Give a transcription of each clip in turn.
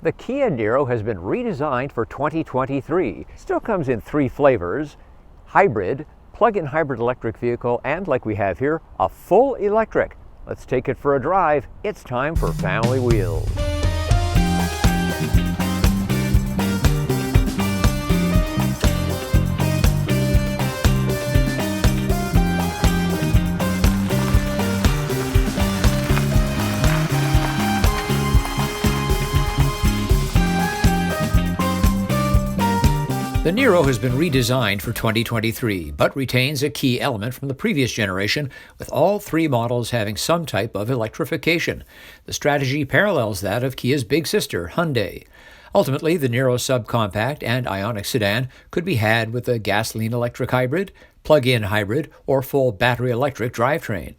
The Kia Niro has been redesigned for 2023. Still comes in 3 flavors: hybrid, plug-in hybrid electric vehicle, and like we have here, a full electric. Let's take it for a drive. It's time for Family Wheels. The Niro has been redesigned for 2023, but retains a key element from the previous generation, with all 3 models having some type of electrification. The strategy parallels that of Kia's big sister, Hyundai. Ultimately, the Niro subcompact and Ioniq sedan could be had with a gasoline-electric hybrid, plug-in hybrid, or full battery-electric drivetrain.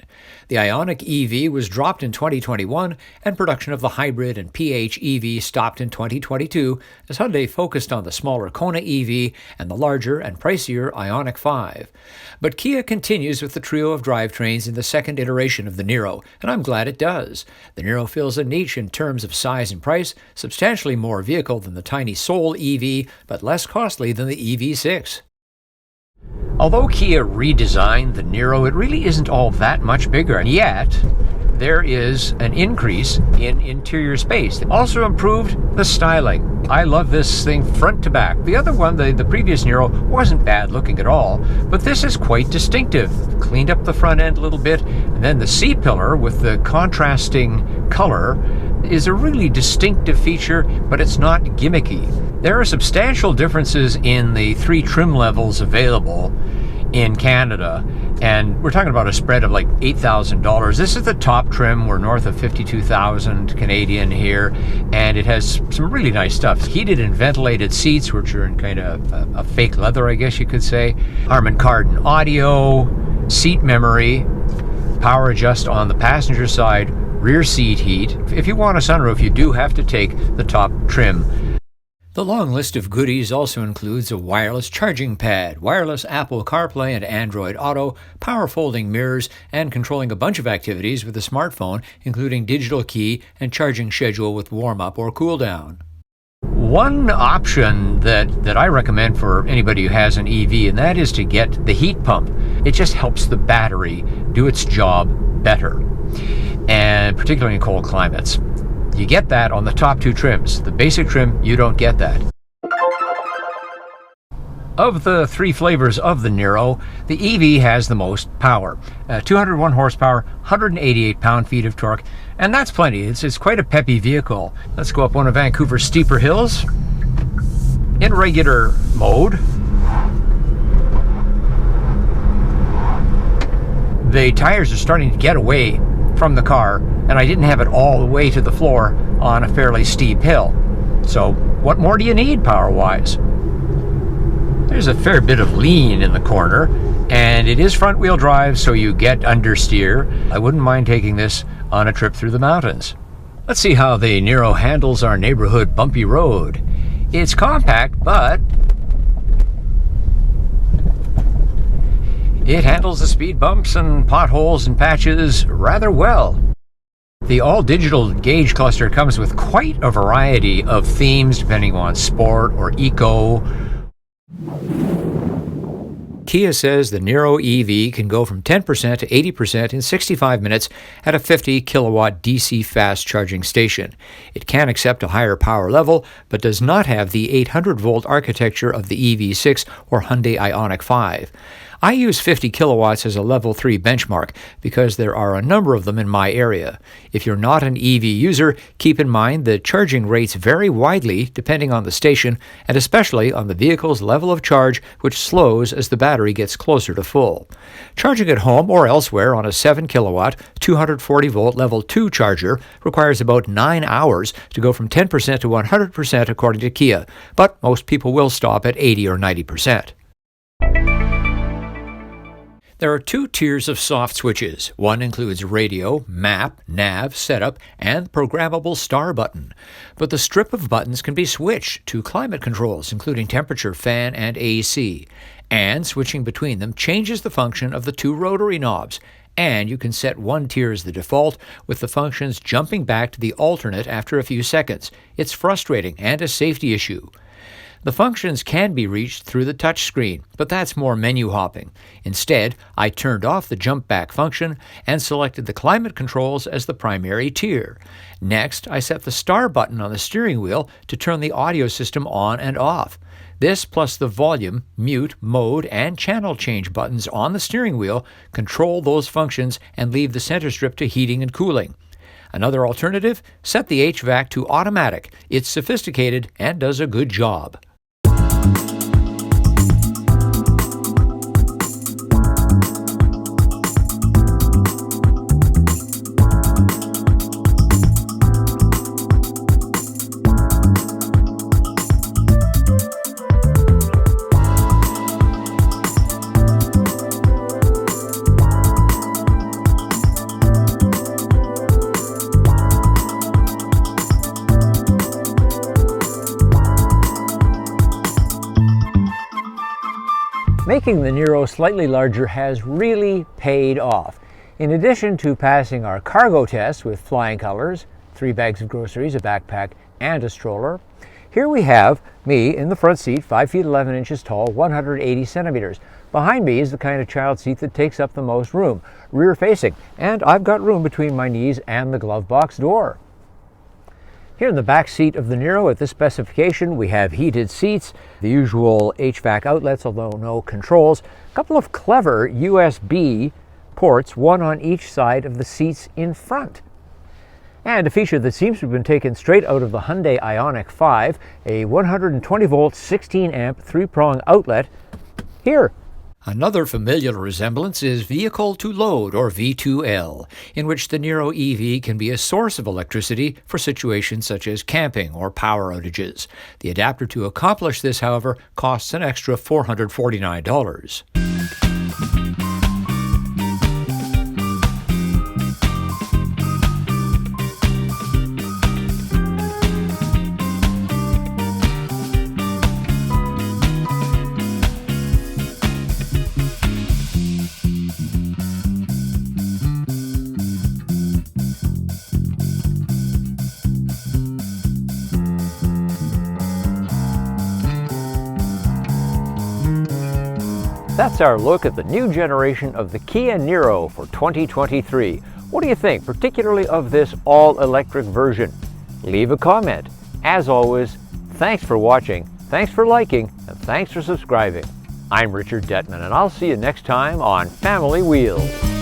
The Ioniq EV was dropped in 2021, and production of the hybrid and PHEV stopped in 2022, as Hyundai focused on the smaller Kona EV and the larger and pricier Ioniq 5. But Kia continues with the trio of drivetrains in the second iteration of the Niro, and I'm glad it does. The Niro fills a niche in terms of size and price, substantially more vehicle than the tiny Soul EV, but less costly than the EV6. Although Kia redesigned the Niro, it really isn't all that much bigger, and yet there is an increase in interior space. They also improved the styling. I love this thing front to back. The other one, the previous Niro, wasn't bad looking at all, but this is quite distinctive. Cleaned up the front end a little bit, and then the C-pillar with the contrasting color is a really distinctive feature, but it's not gimmicky. There are substantial differences in the 3 trim levels available in Canada, and we're talking about a spread of like $8,000. This is the top trim. We're north of 52,000 Canadian here, and it has some really nice stuff. Heated and ventilated seats, which are in kind of a fake leather, I guess you could say. Harman Kardon audio, seat memory, power adjust on the passenger side, rear seat heat. If you want a sunroof, you do have to take the top trim. The long list of goodies also includes a wireless charging pad, wireless Apple CarPlay and Android Auto, power folding mirrors, and controlling a bunch of activities with a smartphone, including digital key and charging schedule with warm-up or cool-down. One option that I recommend for anybody who has an EV, and that is to get the heat pump. It just helps the battery do its job better, and particularly in cold climates. You get that on the top 2 trims. The basic trim, you don't get that. Of the 3 flavors of the Niro, the EV has the most power. 201 horsepower, 188 pound-feet of torque, and that's plenty. It's quite a peppy vehicle. Let's go up one of Vancouver's steeper hills in regular mode. The tires are starting to get away from the car, and I didn't have it all the way to the floor on a fairly steep hill. So what more do you need power-wise? There's a fair bit of lean in the corner, and it is front-wheel drive, so you get understeer. I wouldn't mind taking this on a trip through the mountains. Let's see how the Niro handles our neighborhood bumpy road. It's compact, but it handles the speed bumps and potholes and patches rather well. The all-digital gauge cluster comes with quite a variety of themes depending on sport or eco. Kia says the Niro EV can go from 10% to 80% in 65 minutes at a 50 kilowatt DC fast charging station. It can accept a higher power level, but does not have the 800 volt architecture of the EV6 or Hyundai Ioniq 5. I use 50 kilowatts as a level 3 benchmark because there are a number of them in my area. If you're not an EV user, keep in mind that charging rates vary widely depending on the station and especially on the vehicle's level of charge, which slows as the battery gets closer to full. Charging at home or elsewhere on a 7 kilowatt, 240 volt level 2 charger requires about 9 hours to go from 10% to 100% according to Kia, but most people will stop at 80 or 90%. There are 2 tiers of soft switches. One includes radio, map, nav, setup, and programmable star button. But the strip of buttons can be switched to climate controls, including temperature, fan, and AC. And switching between them changes the function of the 2 rotary knobs. and you can set one tier as the default, with the functions jumping back to the alternate after a few seconds. It's frustrating and a safety issue. The functions can be reached through the touchscreen, but that's more menu hopping. Instead, I turned off the jump back function and selected the climate controls as the primary tier. Next, I set the star button on the steering wheel to turn the audio system on and off. This, plus the volume, mute, mode, and channel change buttons on the steering wheel, control those functions and leave the center strip to heating and cooling. Another alternative, set the HVAC to automatic. It's sophisticated and does a good job. Making the Niro slightly larger has really paid off. In addition to passing our cargo test with flying colors, 3 bags of groceries, a backpack, and a stroller, here we have me in the front seat, 5 feet 11 inches tall, 180 centimeters. Behind me is the kind of child seat that takes up the most room, rear facing, and I've got room between my knees and the glove box door. Here in the back seat of the Niro at this specification, we have heated seats, the usual HVAC outlets, although no controls, a couple of clever USB ports, one on each side of the seats in front. And a feature that seems to have been taken straight out of the Hyundai Ioniq 5, a 120 volt, 16 amp, 3-prong outlet here. Another familiar resemblance is vehicle to load, or V2L, in which the Niro EV can be a source of electricity for situations such as camping or power outages. The adapter to accomplish this, however, costs an extra $449. That's our look at the new generation of the Kia Niro for 2023. What do you think, particularly of this all-electric version? Leave a comment. As always, thanks for watching, thanks for liking, and thanks for subscribing. I'm Richard Detman, and I'll see you next time on Family Wheels.